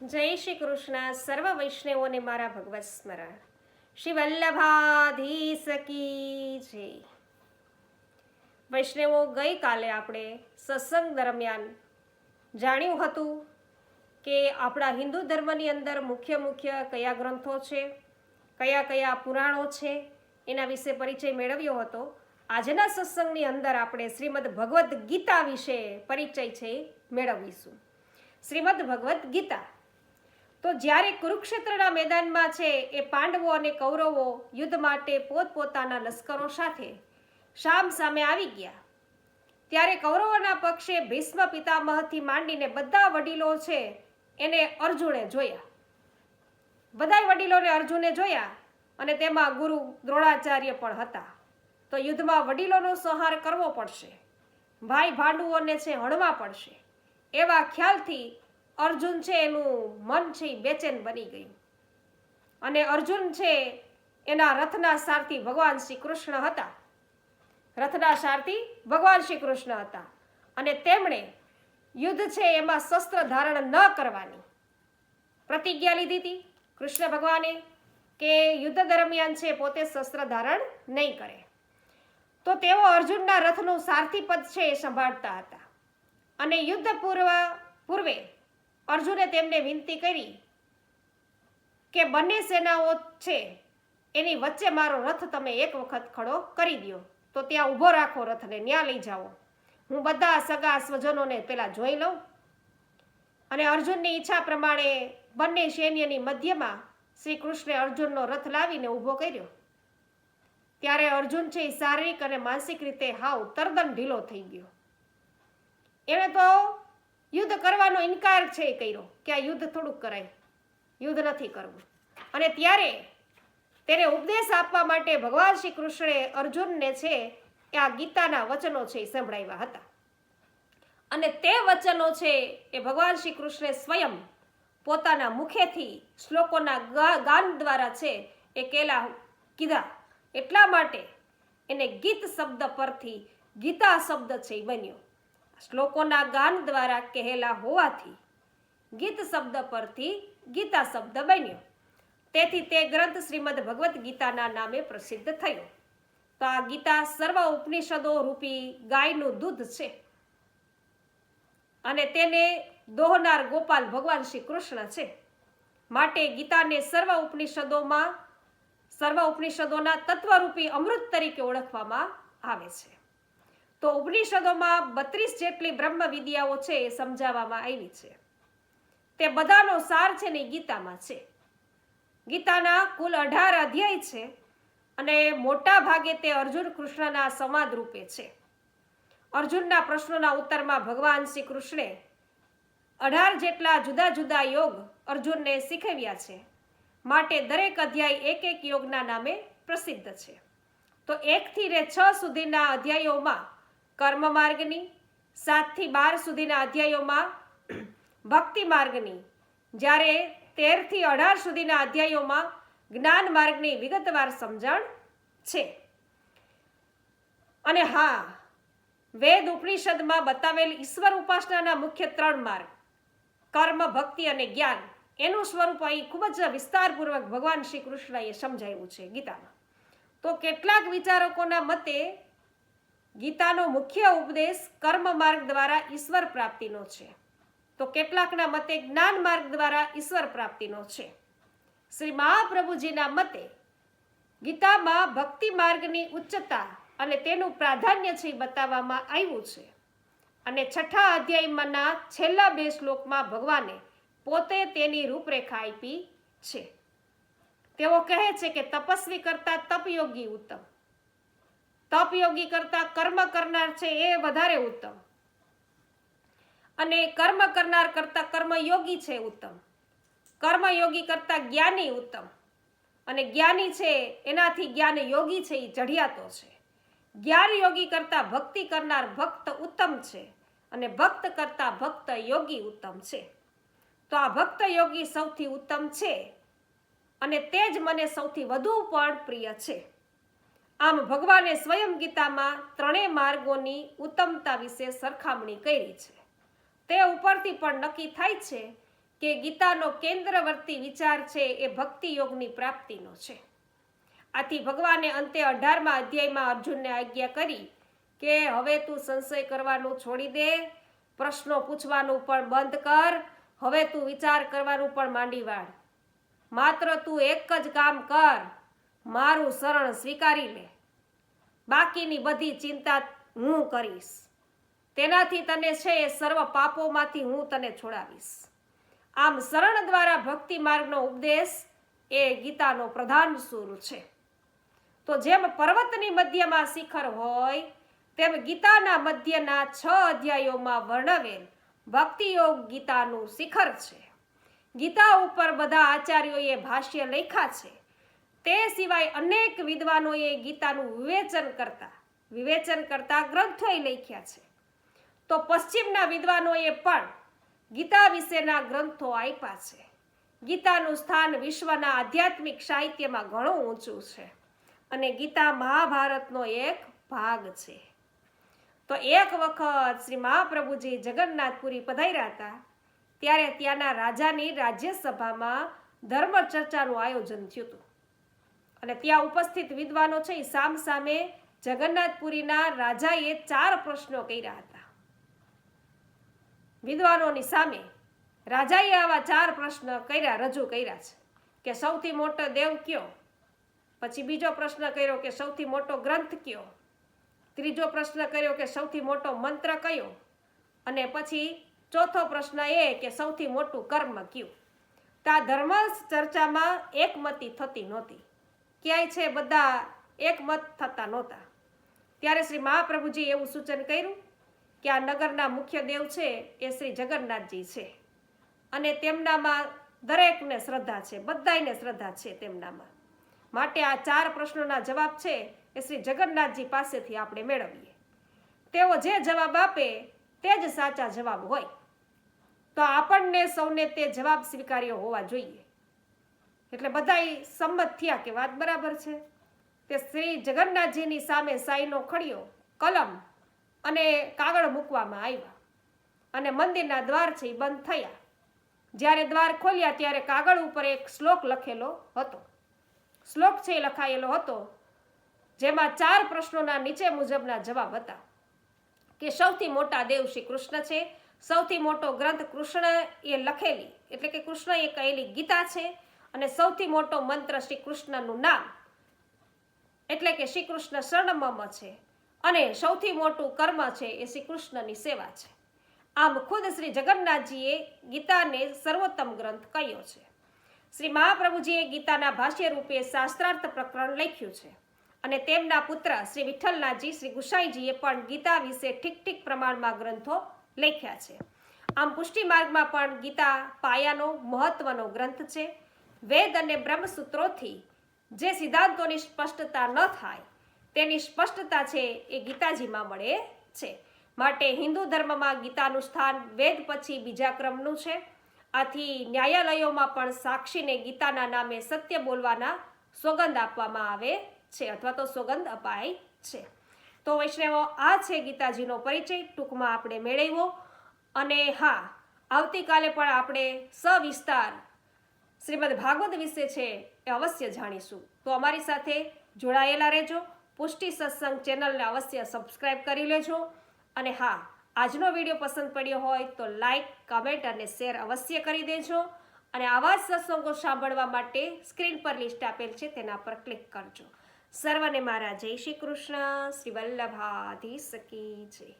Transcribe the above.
જય શ્રી કૃષ્ણ. સર્વ વૈષ્ણવોને મારા ભગવત સ્મરણ. શ્રી વલ્લભાધીશ કી જય. વૈષ્ણવો, ગઈકાલે આપણે સત્સંગ દરમિયાન જાણ્યું હતું કે આપણા હિન્દુ ધર્મની અંદર મુખ્ય કયા ગ્રંથો છે, કયા પુરાણો છે, એના વિશે પરિચય મેળવ્યો હતો. આજના સત્સંગની અંદર આપણે શ્રીમદ ભગવદ્ ગીતા વિશે પરિચય છે મેળવીશું. શ્રીમદ ભગવદ્ ગીતા તો જ્યારે કુરુક્ષેત્રના મેદાનમાં છે એ પાંડવો અને કૌરવો યુદ્ધ માટે પોતપોતાના લશ્કરો સાથે સામે આવી ગયા, ત્યારે કૌરવોના પક્ષે ભીષ્મ પિતામહથી માંડીને બધા વડીલો છે એને અર્જુને જોયા. બધા વડીલોને અર્જુને જોયા અને તેમાં ગુરુ દ્રોણાચાર્ય પણ હતા. તો યુદ્ધમાં વડીલોનો સંહાર કરવો પડશે, ભાઈ ભાંડુઓને છે હણવા પડશે, એવા ખ્યાલથી અર્જુન છે એનું મન છે એ બેચેન બની ગયું. અને અર્જુન છે એના રથના સારથી ભગવાન શ્રી કૃષ્ણ હતા. રથના સારથી ભગવાન શ્રી કૃષ્ણ હતા અને તેમણે યુદ્ધ છે એમાં શસ્ત્ર ધારણ ન કરવાની પ્રતિજ્ઞા લીધી હતી કૃષ્ણ ભગવાને, કે યુદ્ધ દરમિયાન છે પોતે શસ્ત્ર ધારણ નહીં કરે. તો તેઓ અર્જુનના રથનું સારથી પદ છે એ સંભાળતા હતા અને યુદ્ધ પૂર્વે અર્જુને તેમને વિનંતી કરી કે બંને સેનાઓ છે એની વચ્ચે મારો રથ તમે એક વખત ખડો કરી દો, તો ત્યાં ઊભો રાખો રથને, ન્યા લઈ જાઓ, હું બધા સગા સ્વજનોને પેલા જોઈ લઉં. અને અર્જુનની ઈચ્છા પ્રમાણે બંને સૈન્યની મધ્યમાં શ્રી કૃષ્ણે અર્જુનનો રથ લાવીને ઊભો કર્યો. ત્યારે અર્જુન છે એ શારીરિક અને માનસિક રીતે હાવ તરદન ઢીલો થઈ ગયો. એણે તો યુદ્ધ કરવાનો ઇનકાર છે એ કર્યો કે આ યુદ્ધ થોડુંક કરાય, યુદ્ધ નથી કરવું. અને ત્યારે તેને ઉપદેશ આપવા માટે ભગવાન શ્રી કૃષ્ણે અર્જુનને છે એ આ ગીતાના વચનો છે એ સંભળાવ્યા હતા. અને તે વચનો છે એ ભગવાન શ્રી કૃષ્ણે સ્વયં પોતાના મુખેથી શ્લોકોના ગાન દ્વારા છે એ કીધા. એટલા માટે એને ગીત શબ્દ પરથી ગીતા શબ્દ છે એ બન્યો. શ્લોકોના ગાન દ્વારા કહેલા હોવાથી ગીત શબ્દ પરથી ગીતા શબ્દ બન્યો. તેથી તે ગ્રંથ શ્રીમદ ભગવદ્ ગીતાના નામે પ્રસિદ્ધ થયો. તો આ ગીતા સર્વ ઉપનિષદો રૂપી ગાયનું દૂધ છે અને તેને દોહનાર ગોપાલ ભગવાન શ્રી કૃષ્ણ છે. માટે ગીતાને સર્વ ઉપનિષદોના તત્વરૂપી અમૃત તરીકે ઓળખવામાં આવે છે. તો ઉપનિષદોમાં 32 જેટલી બ્રહ્મ વિદ્યાઓ છે એ સમજાવવામાં આવી છે. તે બધાનો સાર છે ને ગીતામાં છે. ગીતાના કુલ 18 અધ્યાય છે અને મોટા ભાગે તે અર્જુન કૃષ્ણના સંવાદ રૂપે છે. અર્જુનના પ્રશ્નોના ઉત્તરમાં ભગવાન શ્રી કૃષ્ણે 18 જેટલા જુદા જુદા યોગ અર્જુનને શીખવ્યા છે. માટે દરેક અધ્યાય એક યોગના નામે પ્રસિદ્ધ છે. તો 1 થી 6 સુધીના અધ્યાયોમાં કર્મ માર્ગની, 7 થી 12 સુધીના અધ્યાયોમાં ભક્તિ માર્ગની, જ્યારે 13 થી 18 સુધીના અધ્યાયોમાં જ્ઞાન માર્ગની વિગતવાર સમજણ છે. અને હા, વેદ ઉપનિષદમાં બતાવેલ ઈશ્વર ઉપાસનાના મુખ્ય 3 માર્ગ, કર્મ, ભક્તિ અને જ્ઞાન, એનું સ્વરૂપ અહીં ખૂબ જ વિસ્તારપૂર્વક ભગવાન શ્રી કૃષ્ણએ સમજાવ્યું છે ગીતામાં. તો કેટલાક વિચારકોના મતે ગીતાનો મુખ્ય ઉપદેશ કર્મ માર્ગ દ્વારા ઈશ્વર પ્રાપ્તિનો છે, તો કેટલાકના મતે જ્ઞાન માર્ગ દ્વારા ઈશ્વર પ્રાપ્તિનો છે. શ્રી મહાપ્રભુજીના મતે ગીતામાં ભક્તિ માર્ગની ઉચ્ચતા અને તેનું પ્રાધાન્ય છે બતાવવામાં આવ્યું છે. અને 6થા અધ્યાયમાંના છેલ્લા 2 શ્લોકમાં ભગવાને પોતે તેની રૂપરેખા આપી છે. તેઓ કહે છે કે તપસ્વી કરતા તપયોગી ઉત્તમ, તપયોગી કરતા કર્મ કરનાર છે એ વધારે ઉત્તમ, અને કર્મ કરનાર કરતા કર્મયોગી છે ઉત્તમ, કર્મયોગી કરતા જ્ઞાની ઉત્તમ, અને જ્ઞાની છે એનાથી જ્ઞાન યોગી છે એ ચઢિયાતો છે. જ્ઞાન યોગી કરતા ભક્તિ કરનાર ભક્ત ઉત્તમ છે અને ભક્ત કરતા ભક્ત યોગી ઉત્તમ છે. તો આ ભક્ત યોગી સૌથી ઉત્તમ છે અને તે જ મને સૌથી વધુ પણ પ્રિય છે. આમ ભગવાને સ્વયં ગીતામાં 3 માર્ગોની ઉત્તમતા વિશે સરખામણી કરી છે. તે ઉપરથી પણ નક્કી થાય છે કે ગીતાનો કેન્દ્રવર્તી વિચાર છે એ ભક્તિ યોગની પ્રાપ્તિનો છે. આથી ભગવાને અંતે 18મા અધ્યાયમાં અર્જુનને આજ્ઞા કરી કે હવે તું સંશય કરવાનું છોડી દે, પ્રશ્નો પૂછવાનું પણ બંધ કર, હવે તું વિચાર કરવાનું પણ માંડી વાળ. માત્ર તું એક જ કામ કર, મારું શરણ સ્વીકારી લે. બાકીની બધી ચિંતા હું કરીશ. તેનાથી તને છે એ સર્વ પાપોમાંથી હું તને છોડાવીશ. આમ શરણ દ્વારા ભક્તિ માર્ગનો ઉપદેશ એ ગીતાનો પ્રધાન સૂર છે. તો જેમ પર્વતની મધ્યમાં શિખર હોય તેમ ગીતાના મધ્યના 6 અધ્યાયોમાં વર્ણવેલ ભક્તિયોગ ગીતાનું શિખર છે. ગીતા ઉપર બધા આચાર્યોએ ભાષ્ય લખ્યા છે. તે સિવાય અનેક વિદ્વાનોએ ગીતાનું વિવેચન કરતા ગ્રંથોએ લખ્યા છે. તો પશ્ચિમના વિદ્વાનોએ પણ ગીતા વિશેના ગ્રંથો આપ્યા છે. ગીતાનું સ્થાન વિશ્વના આધ્યાત્મિક સાહિત્યમાં ઘણું ઊંચું છે અને ગીતા મહાભારતનો એક ભાગ છે. તો એક વખત શ્રી મહાપ્રભુજી જગન્નાથપુરી પધાર્યા હતા ત્યારે ત્યાંના રાજાની રાજ્યસભામાં ધર્મ ચર્ચાનું આયોજન થયું હતું અને ત્યાં ઉપસ્થિત વિદ્વાનો છે એ સામે જગન્નાથપુરીના રાજાએ 4 પ્રશ્નો કર્યા હતા. વિદ્વાનોની સામે રાજાએ આવા 4 પ્રશ્ન રજૂ કર્યા છે કે સૌથી મોટો દેવ કયો, પછી બીજો પ્રશ્ન કર્યો કે સૌથી મોટો ગ્રંથ કયો, ત્રીજો પ્રશ્ન કર્યો કે સૌથી મોટો મંત્ર કયો, અને પછી ચોથો પ્રશ્ન એ કે સૌથી મોટું કર્મ કયું. તો આ ધર્મ ચર્ચામાં એકમતી થતી નહોતી, ક્યાંય છે બધા એકમત થતા નહોતા. ત્યારે શ્રી મહાપ્રભુજી એવું સૂચન કર્યું કે આ નગરના મુખ્ય દેવ છે એ શ્રી જગન્નાથજી છે અને તેમનામાં દરેકને શ્રદ્ધા છે, બધાયને શ્રદ્ધા છે તેમનામાં. માટે આ 4 પ્રશ્નોના જવાબ છે એ શ્રી જગન્નાથજી પાસેથી આપણે મેળવીએ. તેઓ જે જવાબ આપે તે જ સાચા જવાબ હોય. તો આપણને સૌને તે જવાબ સ્વીકાર્ય હોવા જોઈએ. એટલે બધાય સંમત થયા કે વાત બરાબર છે. તે શ્રી જગન્નાથજીની સામે સાઈનો ખડિયો, કલમ અને કાગળ મૂકવામાં આવ્યા અને મંદિરના દ્વાર છે એ બંધ થયા. જ્યારે દ્વાર ખોલ્યા ત્યારે કાગળ ઉપર એક શ્લોક લખેલો હતો. શ્લોક છે એ લખાયેલો હતો જેમાં 4 પ્રશ્નોના નીચે મુજબના જવાબ હતા કે સૌથી મોટા દેવ શ્રી કૃષ્ણ છે, સૌથી મોટો ગ્રંથ કૃષ્ણ એ લખેલી એટલે કે કૃષ્ણ એ કહેલી ગીતા છે, અને સૌથી મોટો મંત્ર શ્રી કૃષ્ણનું નામ એટલે કે શ્રી કૃષ્ણ શરણમમ છે, અને સૌથી મોટું કર્મ છે એ શ્રી કૃષ્ણની સેવા છે. આમ ખુદ શ્રી જગન્નાથજીએ ગીતાને સર્વોત્તમ ગ્રંથ કહ્યો છે. શ્રી મહાપ્રભુજીએ ગીતાના ભાષ્ય રૂપે શાસ્ત્રાર્થ પ્રકરણ લખ્યું છે અને તેમના પુત્ર શ્રી વિઠ્ઠલનાથજી શ્રી ગુસાઈજીએ પણ ગીતા વિશે ઠીક પ્રમાણમાં ગ્રંથો લખ્યા છે. આમ પુષ્ટિ માર્ગમાં પણ ગીતા પાયાનો મહત્વનો ગ્રંથ છે. વેદ અને બ્રહ્મસૂત્રોથી જે સિદ્ધાંતોની સ્પષ્ટતા ન થાય તેની સ્પષ્ટતા છે એ ગીતાજીમાં મળે છે. માટે હિન્દુ ધર્મમાં ગીતાનું સ્થાન વેદ પછી બીજા ક્રમનું છે. આથી ન્યાયાલયોમાં પણ સાક્ષીને ગીતાના નામે સત્ય બોલવાના સોગંદ આપવામાં આવે છે અથવા તો સોગંદ અપાય છે. તો વૈષ્ણવો, આ છે ગીતાજીનો પરિચય, ટૂંકમાં આપણે મેળવ્યો. અને હા, આવતીકાલે પણ આપણે સવિસ્તાર શ્રીમદ ભાગવત વિશે છે એ અવશ્ય જાણીશું. તો અમારી સાથે જોડાયેલા રહેજો. પુષ્ટિ સત્સંગ ચેનલને અવશ્ય સબસ્ક્રાઈબ કરી લેજો. અને હા, આજનો વિડીયો પસંદ પડ્યો હોય તો લાઈક, કમેન્ટ અને શેર અવશ્ય કરી દેજો. અને આવા જ સત્સંગો સાંભળવા માટે સ્ક્રીન પર લિસ્ટ આપેલ છે તેના પર ક્લિક કરજો. સર્વને મારા જય શ્રી કૃષ્ણ. શ્રી વલ્લભાધીશ કી જય.